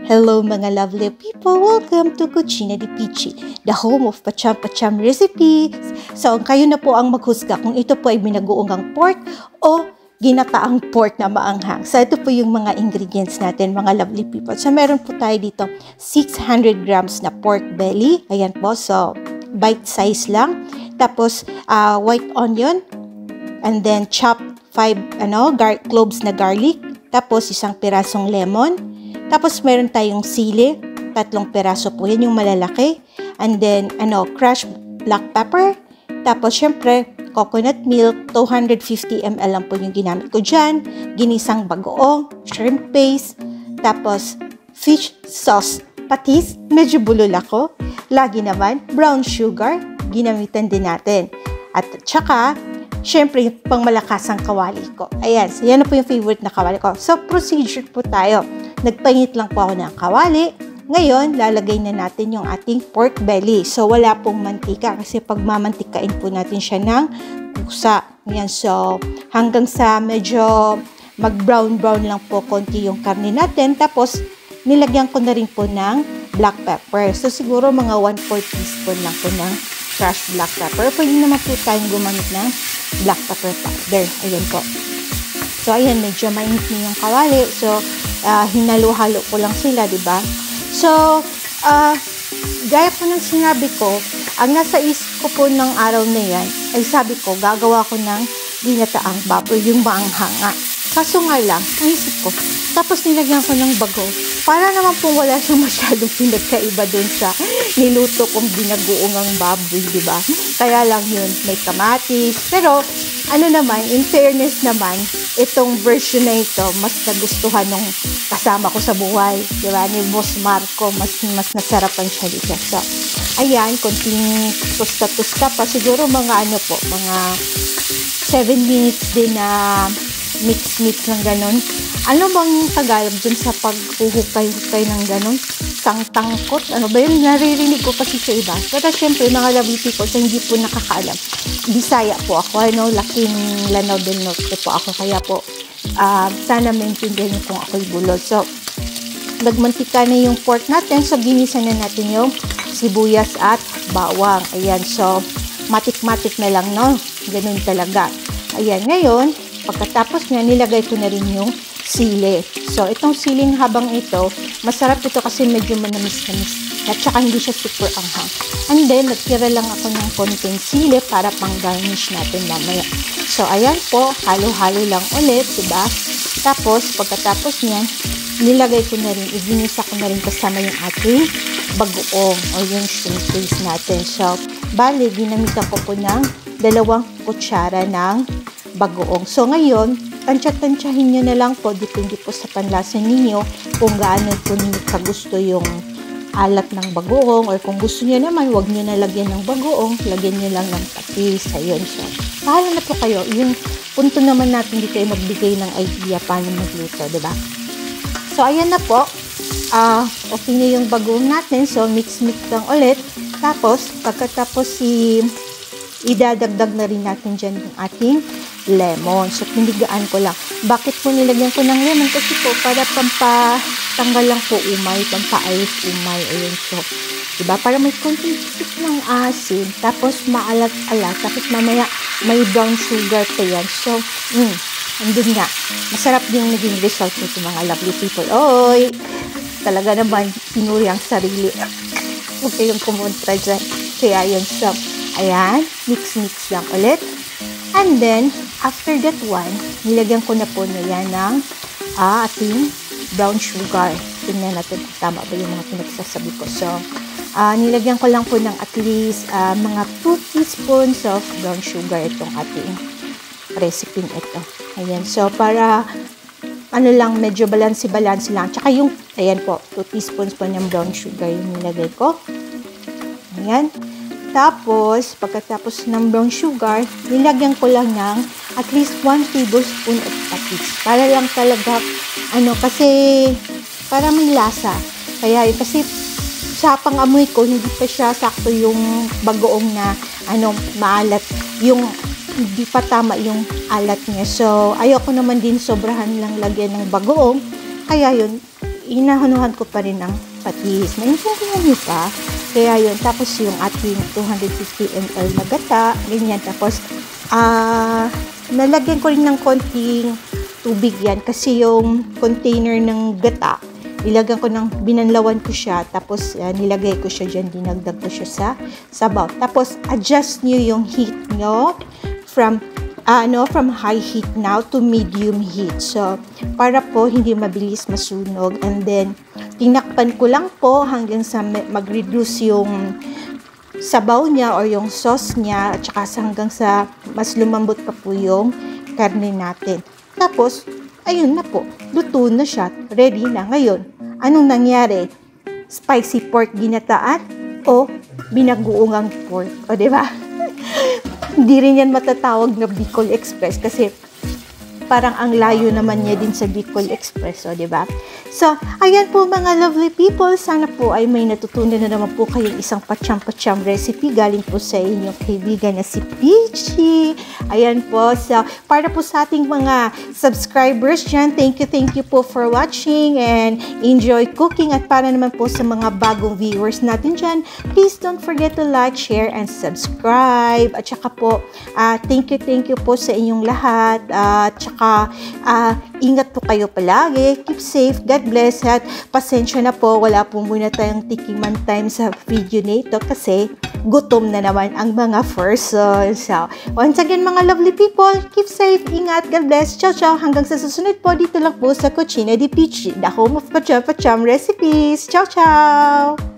Hello mga lovely people! Welcome to Cucina di Pichi, the home of pacham-pacham recipes. So, kayo na po ang maghusga kung ito po ay binagoongang pork o ginataang pork na maanghang. So, ito po yung mga ingredients natin, mga lovely people. So, meron po tayo dito 600 grams na pork belly. Ayan po. So, bite size lang. Tapos, white onion. And then, chopped 5 cloves na garlic. Tapos, isang pirasong lemon. Tapos, meron tayong sili, 3 peraso po yan, yung malalaki. And then, crushed black pepper. Tapos, syempre, coconut milk, 250 ml lang po yung ginamit ko dyan. Ginisang bagoong, shrimp paste. Tapos, fish sauce patis, medyo bulol ako. Lagi naman, brown sugar, ginamitan din natin. At saka, syempre, yung pangmalakasang kawali ko. Ayan, so yan na po yung favorite na kawali ko. So, procedure po tayo. Nagpainit lang po ako ng kawali. Ngayon, lalagay na natin yung ating pork belly. So, wala pong mantika kasi pag mamantikain po natin siya ng pusa. Ayan, so, hanggang sa medyo mag-brown-brown lang po konti yung karne natin. Tapos, nilagyan ko na rin po ng black pepper. So, siguro mga 1/4 teaspoon lang po ng crushed black pepper. Pwede naman po tayong gumamit ng black pepper powder. Ayan po. So, ayan, medyo mainit na yung kawali. So, hinalo-halo ko lang sila, diba? So, gaya po ng sinabi ko, ang nasa isip ko po ng araw na yan, ay sabi ko, gagawa ko ng ginataang baboy, yung maanghanga. Kaso nga lang, ang isip ko, tapos nilagyan ko ng bago. Para naman po wala siyang masyadong pinagkaiba dun sa niluto kong binagoongang baboy, diba? Kaya lang yun, may kamatis. Pero, naman, in fairness naman, itong version na ito, mas nagustuhan nung kasama ko sa buhay, diba? Ni Boss Marco, mas nasarapan siya dito. So, ayan, konting tusta-tusta pa. Siguro mga mga 7 minutes din na mix-mix ng ganon. Ano bang Tagalog dun sa paghuhukay-hukay ng ganon? Tangtangkot? Ano ba yun? Naririnig ko kasi sa iba. Pero syempre, mga lovely people, sa hindi po nakakaalam. Bisaya po ako. Laking Lanao del Norte po ako. Kaya po, sana maintindihan niyo kung ako'y bulol. So, nagmantika na yung pork natin. So, ginisa na natin yung sibuyas at bawang. Ayan. So, matik-matik na lang, no? Ganun talaga. Ayan. Ngayon, pagkatapos niya, nilagay ko na rin yung sili. So, itong siling habang ito, masarap ito kasi medyo manamis-namis. At saka hindi siya super anghang. And then, nagtira lang ako ng konting sili para pang-garnish natin mamaya. So, ayan po, halo-halo lang ulit, diba? Tapos, pagkatapos niyan, nilagay ko na rin, iginisa ko na rin kasama yung ating bagoong o yung shrimp paste natin. So, bali, ginamitan ko po ng 2 kutsara ng bagoong. So, ngayon, tansya-tansyahin nyo na lang po, depende po sa panlasa ninyo, kung gaano po ninyo kagusto yung alat ng bagoong, or kung gusto nyo naman, huwag nyo na lagyan ng bagoong, lagyan nyo lang ng patis. Ayun. So, pahala na po kayo. Yung punto naman natin dito ay magbigay ng idea paano magluto, diba? So, ayan na po. Okay na yung bagoong natin. So, mix-mix lang ulit. Tapos, pagkatapos idadagdag na rin natin dyan yung ating lemon. So, pinigaan ko lang. Bakit po nilagyan ko ng lemon? Kasi po, para pampatanggal lang po umay, pampaayos umay. Ayun. So, diba? Para may konting tik ng asin. Tapos, maalat-alat. Tapos, mamaya, may brown sugar pa yan. So, andun nga. Masarap din naging result nito, mga lovely people. Oy! Talaga naman, pinuri ang sarili. Huwag kayong kumontra dyan. Kaya yun. So, ayan, mix-mix lang ulit. And then, after that one, nilagyan ko na po na yan ng ating brown sugar. Tingnan natin kung tama ba yung mga pinagsasabi ko. So, nilagyan ko lang po ng at least mga 2 teaspoons of brown sugar itong ating recipe ito. Ayan, so para medyo balance lang. Tsaka yung, ayan po, 2 teaspoons po ng brown sugar yung nilagay ko. Ayan. Tapos, pagkatapos ng brown sugar, nilagyan ko lang ng at least 1 tablespoon of patis. Para lang talaga, kasi para may lasa. Kaya, kasi sa pang-amoy ko, hindi pa siya sakto yung bagoong na, maalat. Yung, hindi pa tama yung alat niya. So, ayoko naman din sobrahan lang lagyan ng bagoong. Kaya yun, inahanuhan ko pa rin ng patis. Maintindihan niyo pa? Kaya yun, tapos yung ating 250 ml na gata, ganyan. Tapos, nalagyan ko rin ng konting tubig yan kasi yung container ng gata, binanlawan ko siya, tapos nilagay ko siya dyan, dinagdag ko siya sa sabaw. Tapos, adjust nyo yung heat nyo from high heat now to medium heat. So, para po hindi mabilis masunog. And then, tinakpan ko lang po hanggang sa mag-reduce yung sabaw niya or yung sauce niya, at saka hanggang sa mas lumambot pa po yung karne natin. Tapos, ayun na po, luto na siya, ready na. Ngayon, anong nangyari? Spicy pork ginataan o binagoongang pork? O, diba? Hindi rin yan matatawag na Bicol Express kasi parang ang layo naman niya din sa Bicol Express, o, diba? So, ayan po mga lovely people. Sana po ay may natutunan na naman po kayong isang pacham-pacham recipe galing po sa inyong kaibigan na si Peachy. Ayan po. So, para po sa ating mga subscribers dyan, thank you po for watching and enjoy cooking. At para naman po sa mga bagong viewers natin dyan, please don't forget to like, share, and subscribe. At saka po, thank you po sa inyong lahat. At saka, ingat po kayo palagi. Keep safe. God bless. At pasensya na po, wala po muna tayong tikiman time sa video nito kasi gutom na naman ang mga person. So, once again mga lovely people, keep safe, ingat, God bless. Ciao, ciao. Hanggang sa susunod po, dito lang po sa Cucina di Peachy, the home of Pacham Pacham recipes. Ciao, ciao!